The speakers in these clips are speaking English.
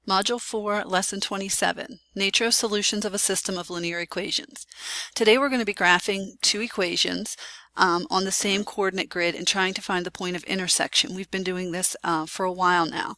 Module 4, Lesson 27, Nature of Solutions of a System of Linear Equations. Today we're going to be graphing two equations on the same coordinate grid and trying to find the point of intersection. We've been doing this for a while now.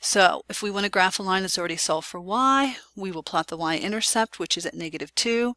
So if we want to graph a line that's already solved for y, we will plot the y-intercept, which is at -2,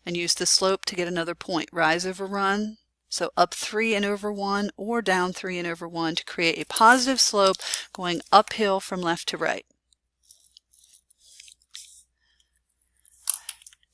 and use the slope to get another point, rise over run. So up 3/(n/1) or down 3/(n/1) to create a positive slope going uphill from left to right.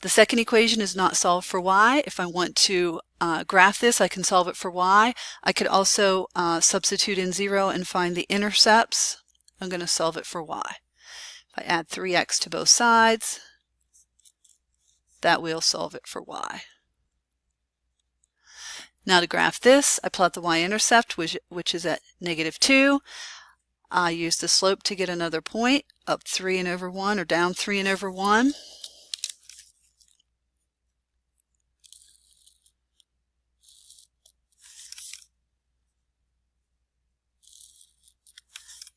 The second equation is not solved for y. If I want to graph this, I can solve it for y. I could also substitute in 0 and find the intercepts. I'm going to solve it for y. If I add 3x to both sides, that will solve it for y. Now to graph this, I plot the y-intercept, which is at -2. I use the slope to get another point, up 3/(n/1) or down 3/(n/1).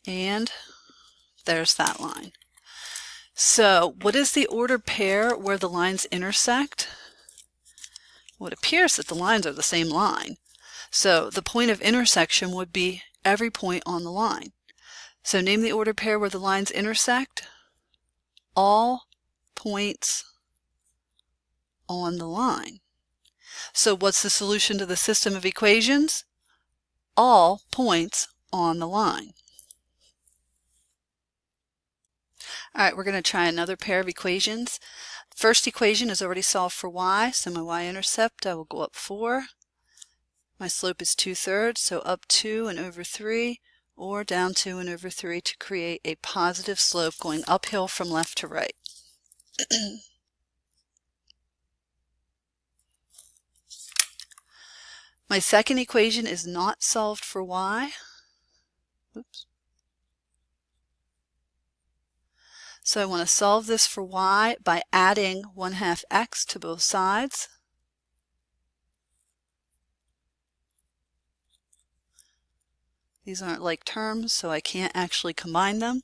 And there's that line. So what is the ordered pair where the lines intersect? Well, it appears that the lines are the same line. So the point of intersection would be every point on the line. So name the ordered pair where the lines intersect. All points on the line. So what's the solution to the system of equations? All points on the line. All right, we're going to try another pair of equations. First equation is already solved for y, so my y-intercept, I will go up 4. My slope is 2/3, so up 2/3 or down 2/3 to create a positive slope going uphill from left to right. My second equation is not solved for y. Oops. So I want to solve this for y by adding 1/2 x to both sides. These aren't like terms, so I can't actually combine them.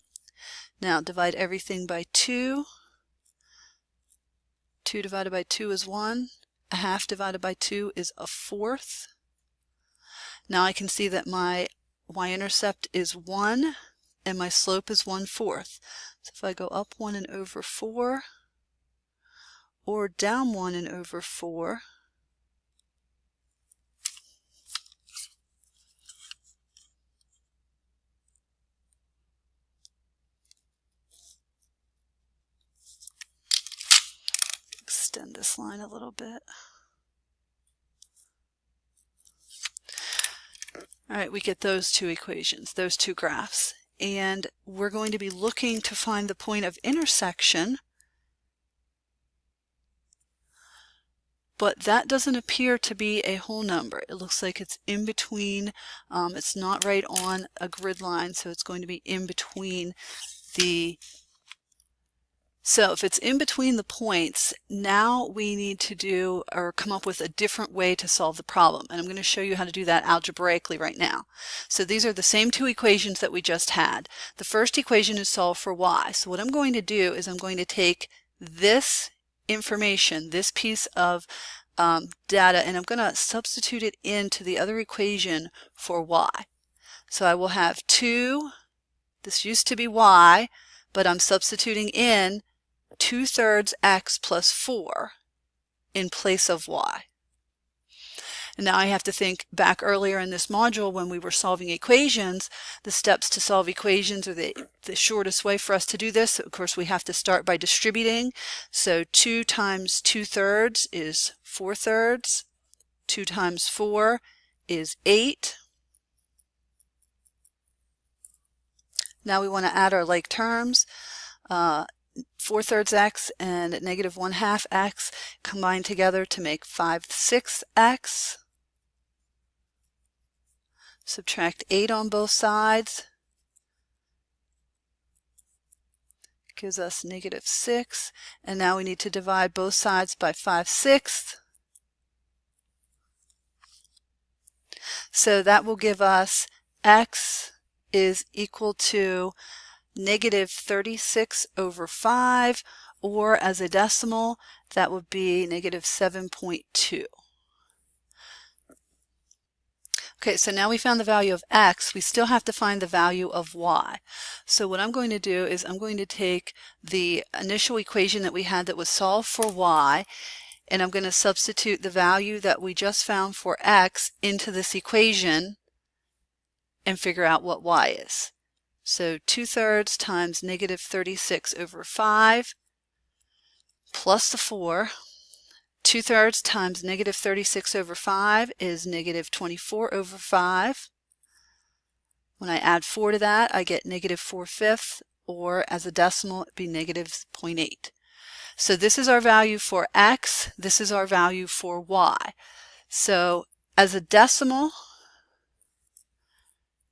Now divide everything by 2. 2 divided by 2 is 1. 1/2 divided by 2 is 1/4. Now I can see that my y-intercept is 1 and my slope is 1/4. So if I go up 1/4 or down 1/4, extend this line a little bit. All right, we get those two equations, those two graphs. And we're going to be looking to find the point of intersection, but that doesn't appear to be a whole number. It looks like it's in between. It's not right on a grid line, so it's going to be in between the... So if it's in between the points, now we need to do or come up with a different way to solve the problem. And I'm going to show you how to do that algebraically right now. So these are the same two equations that we just had. The first equation is solved for y. So what I'm going to do is I'm going to take this information, this piece of data, and I'm going to substitute it into the other equation for y. So I will have 2, this used to be y, but I'm substituting in 2/3 x plus 4 in place of y. And now I have to think back earlier in this module when we were solving equations. The steps to solve equations are the shortest way for us to do this. Of course, we have to start by distributing. So 2 times 2/3 is 4/3. 2 times 4 is 8. Now we want to add our like terms. 4/3 x and -1/2 x combine together to make 5/6 x. Subtract 8 on both sides. Gives us -6. And now we need to divide both sides by 5/6. So that will give us x is equal to negative 36 over 5, or as a decimal, that would be negative 7.2. Okay, so now we found the value of x. We still have to find the value of y. So what I'm going to do is I'm going to take the initial equation that we had that was solved for y, and I'm going to substitute the value that we just found for x into this equation and figure out what y is. So 2/3 times negative 36 over 5 plus the 4. 2/3 times negative 36 over 5 is negative 24 over 5. When I add 4 to that, I get negative 4/5, or as a decimal, it'd be negative 0.8. So this is our value for x, this is our value for y. So as a decimal,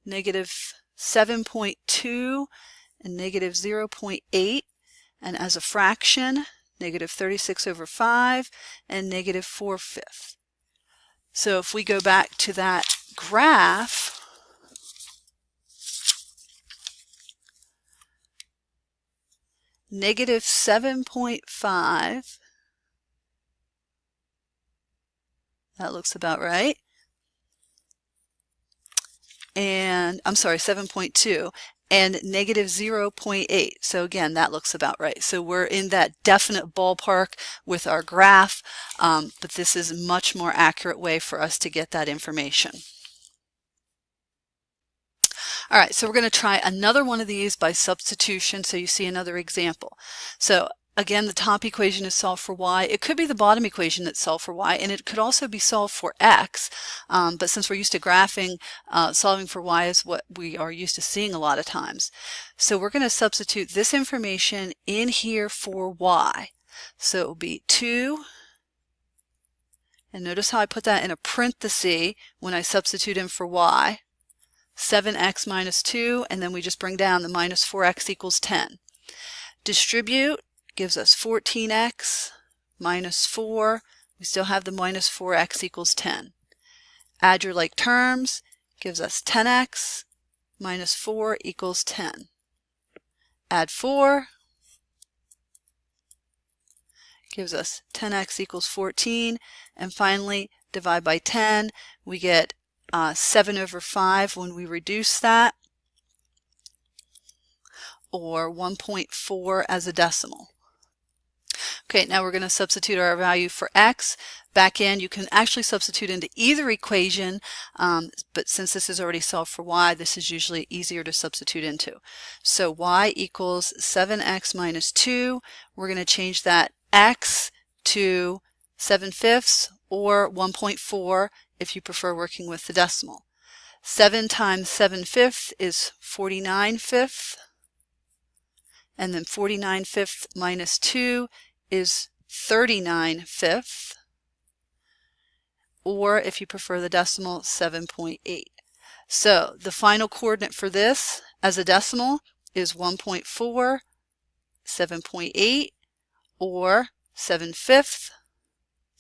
negative 7.2 and negative 0.8, and as a fraction, negative 36 over 5 and negative 4/5. So if we go back to that graph, negative 7.5, that looks about right, and I'm sorry, 7.2, and negative 0.8. So again, that looks about right. So we're in that definite ballpark with our graph, but this is a much more accurate way for us to get that information. All right, so we're going to try another one of these by substitution, so you see another example. So again, the top equation is solved for y. It could be the bottom equation that's solved for y, and it could also be solved for x, but since we're used to graphing, solving for y is what we are used to seeing a lot of times. So we're going to substitute this information in here for y. So it will be 2, and notice how I put that in a parenthesis when I substitute in for y, 7x minus 2, and then we just bring down the minus 4x equals 10. Distribute gives us 14x minus 4. We still have the minus 4x equals 10. Add your like terms, gives us 10x minus 4 equals 10. Add 4, gives us 10x equals 14. And finally, divide by 10, we get 7 over 5 when we reduce that, or 1.4 as a decimal. Okay, now we're going to substitute our value for x. Back in, you can actually substitute into either equation, but since this is already solved for y, this is usually easier to substitute into. So y equals 7x minus 2. We're going to change that x to 7/5 or 1.4 if you prefer working with the decimal. 7 times 7/5 is 49/5, and then 49/5 minus 2 is 39/5, or if you prefer the decimal, 7.8. So the final coordinate for this as a decimal is 1.4, 7.8, or 7/5,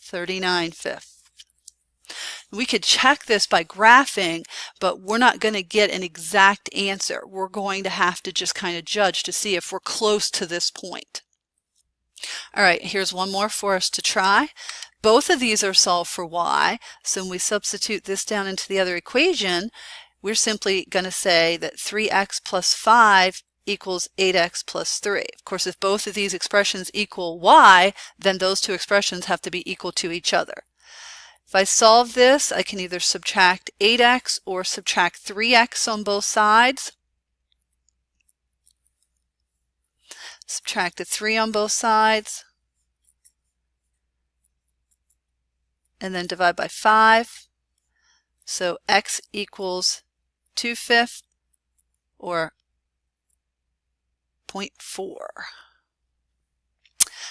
39/5. We could check this by graphing, but we're not going to get an exact answer. We're going to have to just kind of judge to see if we're close to this point. All right, here's one more for us to try. Both of these are solved for y, so when we substitute this down into the other equation, we're simply going to say that 3x plus 5 equals 8x plus 3. Of course, if both of these expressions equal y, then those two expressions have to be equal to each other. If I solve this, I can either subtract 8x or subtract 3x on both sides. Subtract the 3 on both sides, and then divide by 5. So x equals 2/5 or 0.4.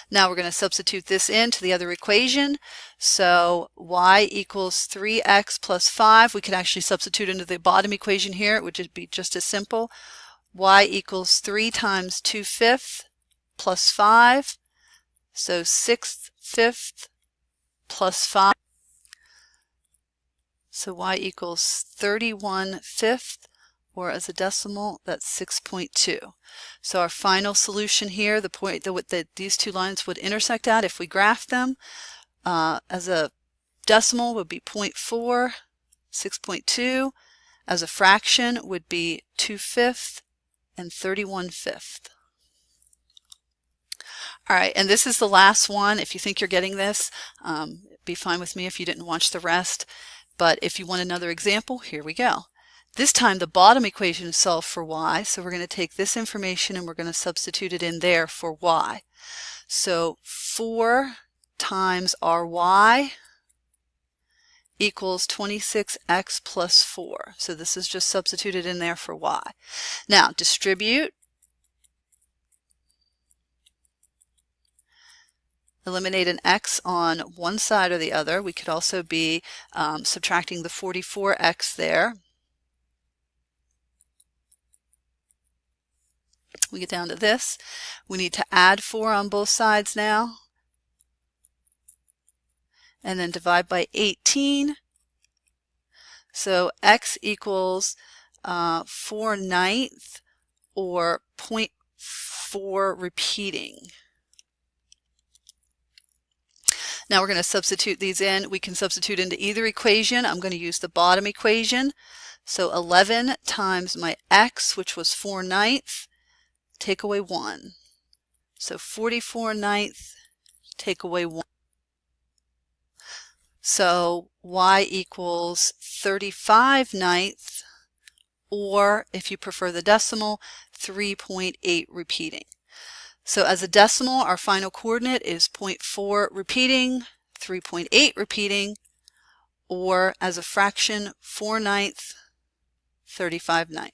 Now we're going to substitute this into the other equation. So y equals 3x plus 5. We could actually substitute into the bottom equation here. It would just be just as simple. Y equals 3 times 2/5 plus 5. So 6/5 plus 5. So y equals 31/5 or as a decimal, that's 6.2. So our final solution here, the point that these two lines would intersect at if we graph them, as a decimal would be 0.4, 6.2. As a fraction would be 2/5 and 31/5. All right, and this is the last one. If you think you're getting this, be fine with me if you didn't watch the rest. But if you want another example, here we go. This time the bottom equation is solved for y, so we're going to take this information and we're going to substitute it in there for y. So 4 times ry equals 26x plus 4. So this is just substituted in there for y. Now distribute. Eliminate an x on one side or the other. We could also be subtracting the 44x there. We get down to this. We need to add 4 on both sides now. And then divide by 18. So x equals 4/9 or 0.4 repeating. Now we're going to substitute these in. We can substitute into either equation. I'm going to use the bottom equation. So 11 times my x, which was 4/9, take away 1. So 44/9, take away 1. So y equals 35/9, or if you prefer the decimal, 3.8 repeating. So as a decimal, our final coordinate is 0.4 repeating, 3.8 repeating, or as a fraction, 4/9, 35/9.